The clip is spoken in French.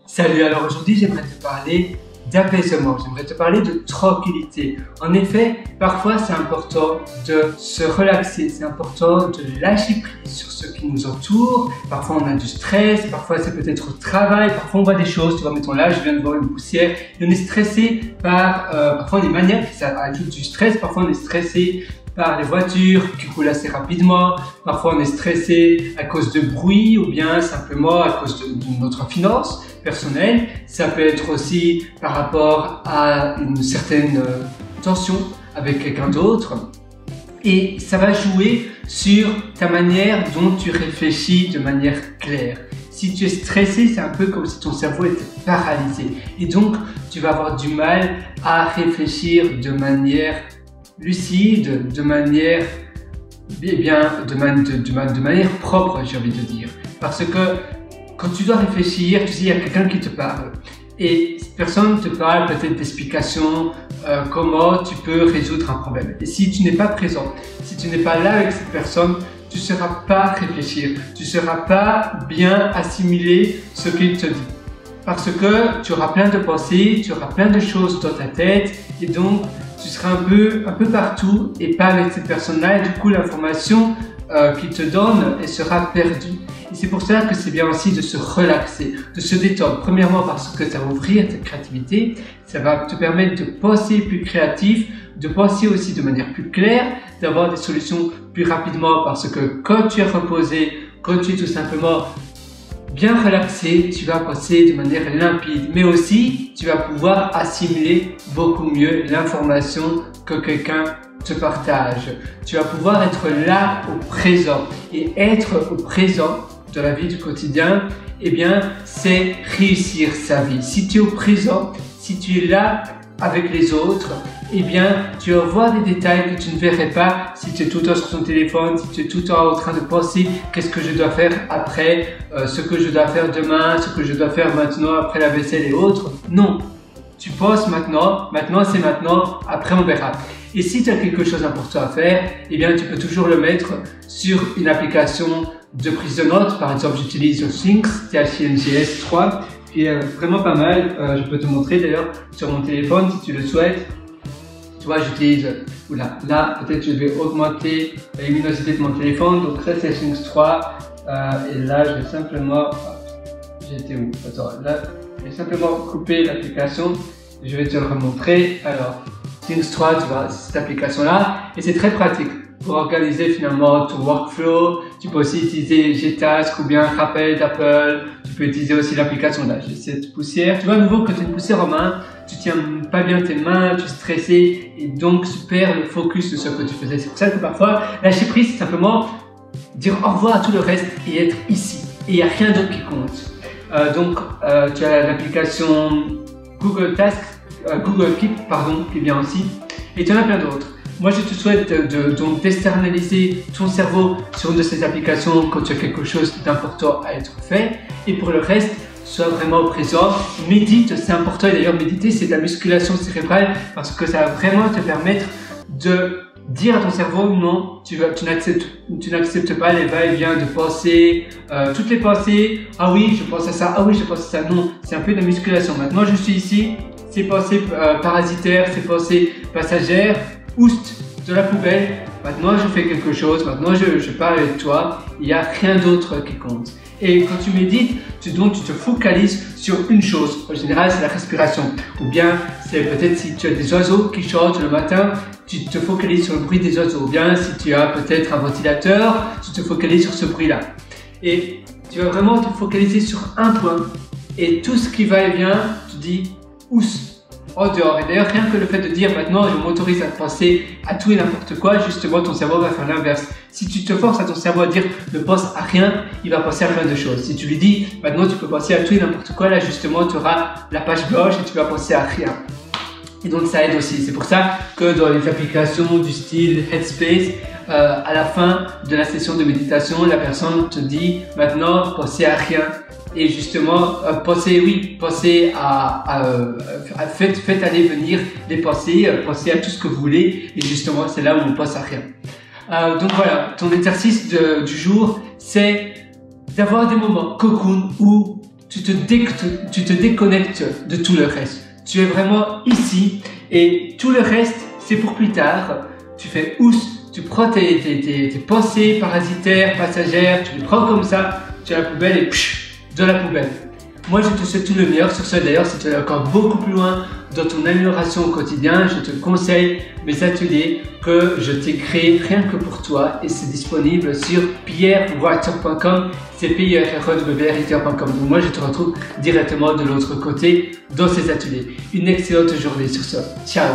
Salut, alors aujourd'hui j'aimerais te parler d'apaisement, j'aimerais te parler de tranquillité. En effet, parfois c'est important de se relaxer, c'est important de lâcher prise sur ce qui nous entoure. Parfois on a du stress, parfois c'est peut-être au travail, parfois on voit des choses, tu vois, mettons là je viens de voir une poussière et on est stressé par, parfois on est maniaque, ça ajoute du stress, parfois on est stressé par les voitures qui roulent assez rapidement, parfois on est stressé à cause de bruit ou bien simplement à cause de notre finance personnelle. Ça peut être aussi par rapport à une certaine tension avec quelqu'un d'autre. Et ça va jouer sur ta manière dont tu réfléchis de manière claire. Si tu es stressé, c'est un peu comme si ton cerveau était paralysé. Et donc, tu vas avoir du mal à réfléchir de manière lucide, de manière de manière propre, j'ai envie de dire. Parce que quand tu dois réfléchir, tu sais, il y a quelqu'un qui te parle. Et cette personne te parle peut-être d'explications, comment tu peux résoudre un problème. Et si tu n'es pas présent, si tu n'es pas là avec cette personne, tu ne sauras pas réfléchir, tu ne sauras pas bien assimiler ce qu'il te dit. Parce que tu auras plein de pensées, tu auras plein de choses dans ta tête et donc tu seras un peu partout et pas avec cette personne-là et du coup l'information qu'il te donne elle sera perdue. Et c'est pour cela que c'est bien aussi de se relaxer, de se détendre. Premièrement parce que ça va ouvrir ta créativité, ça va te permettre de penser plus créatif, de penser aussi de manière plus claire, d'avoir des solutions plus rapidement parce que quand tu es reposé, quand tu es tout simplement bien relaxé, tu vas penser de manière limpide, mais aussi tu vas pouvoir assimiler beaucoup mieux l'information que quelqu'un te partage. Tu vas pouvoir être là au présent et être au présent dans la vie du quotidien, eh bien c'est réussir sa vie. Si tu es au présent, si tu es là avec les autres, eh bien, tu vas voir des détails que tu ne verrais pas si tu es tout le temps sur ton téléphone, si tu es tout le temps en train de penser qu'est-ce que je dois faire après, ce que je dois faire demain, ce que je dois faire maintenant après la vaisselle et autres. Non, tu penses maintenant c'est maintenant, après on verra. Et si tu as quelque chose d'important à faire, eh bien, tu peux toujours le mettre sur une application de prise de notes. Par exemple, j'utilise Things, THNGS 3. Qui est vraiment pas mal, je peux te montrer d'ailleurs sur mon téléphone si tu le souhaites. Tu vois, j'utilise, là peut-être je vais augmenter la luminosité de mon téléphone, donc ça c'est Things 3, et là je vais simplement, j'étais où? Attends, là je vais simplement couper l'application, et je vais te le remontrer. Alors, Things 3, tu vois, c'est cette application là, et c'est très pratique. Pour organiser finalement ton workflow, tu peux aussi utiliser Gtask ou bien Rappel d'Apple, tu peux utiliser aussi l'application là, j'ai cette poussière. Tu vois à nouveau que tu as une poussière en main, tu tiens pas bien tes mains, tu es stressé et donc tu perds le focus de ce que tu faisais. C'est pour ça que parfois lâcher prise c'est simplement dire au revoir à tout le reste et être ici. Et il n'y a rien d'autre qui compte. Donc tu as l'application Google Keep, pardon, qui est bien aussi, et tu en as plein d'autres. Moi, je te souhaite donc d'externaliser ton cerveau sur une de ces applications quand tu as quelque chose d'important à être fait. Et pour le reste, sois vraiment présent. Médite, c'est important. Et d'ailleurs, méditer, c'est de la musculation cérébrale parce que ça va vraiment te permettre de dire à ton cerveau non, tu n'acceptes pas les va-et-vient de penser, toutes les pensées. Ah oui, je pense à ça. Ah oui, je pense à ça. Non, c'est un peu de la musculation. Maintenant, je suis ici. Ces pensées parasitaires, ces pensées passagères. Oust de la poubelle, maintenant je fais quelque chose, maintenant je parle avec toi, il n'y a rien d'autre qui compte. Et quand tu médites, tu te focalises sur une chose, en général c'est la respiration, ou bien c'est peut-être si tu as des oiseaux qui chantent le matin, tu te focalises sur le bruit des oiseaux, ou bien si tu as peut-être un ventilateur, tu te focalises sur ce bruit-là. Et tu vas vraiment te focaliser sur un point, et tout ce qui va et vient, tu dis oust. En dehors. Et d'ailleurs, rien que le fait de dire maintenant, je m'autorise à penser à tout et n'importe quoi, justement, ton cerveau va faire l'inverse. Si tu te forces à ton cerveau à dire ne pense à rien, il va penser à plein de choses. Si tu lui dis maintenant, tu peux penser à tout et n'importe quoi, là, justement, tu auras la page blanche et tu vas penser à rien. Et donc, ça aide aussi. C'est pour ça que dans les applications du style Headspace, à la fin de la session de méditation, la personne te dit maintenant, pensez à rien. Et justement, pensez faites aller venir les pensées, pensez à tout ce que vous voulez, et justement, c'est là où on pense à rien. Donc voilà, ton exercice du jour, c'est d'avoir des moments cocoon où tu te déconnectes de tout le reste. Tu es vraiment ici et tout le reste, c'est pour plus tard. Tu fais oust, tu prends tes pensées parasitaires, passagères, tu les prends comme ça, tu as la poubelle et psh, dans la poubelle. Moi, je te souhaite tout le meilleur. Sur ce, d'ailleurs, si tu es encore beaucoup plus loin dans ton amélioration au quotidien, je te conseille mes ateliers que je t'ai créés rien que pour toi et c'est disponible sur pierrewriter.com, c'est pierrewriter.com. Donc moi, je te retrouve directement de l'autre côté dans ces ateliers. Une excellente journée sur ce. Ciao!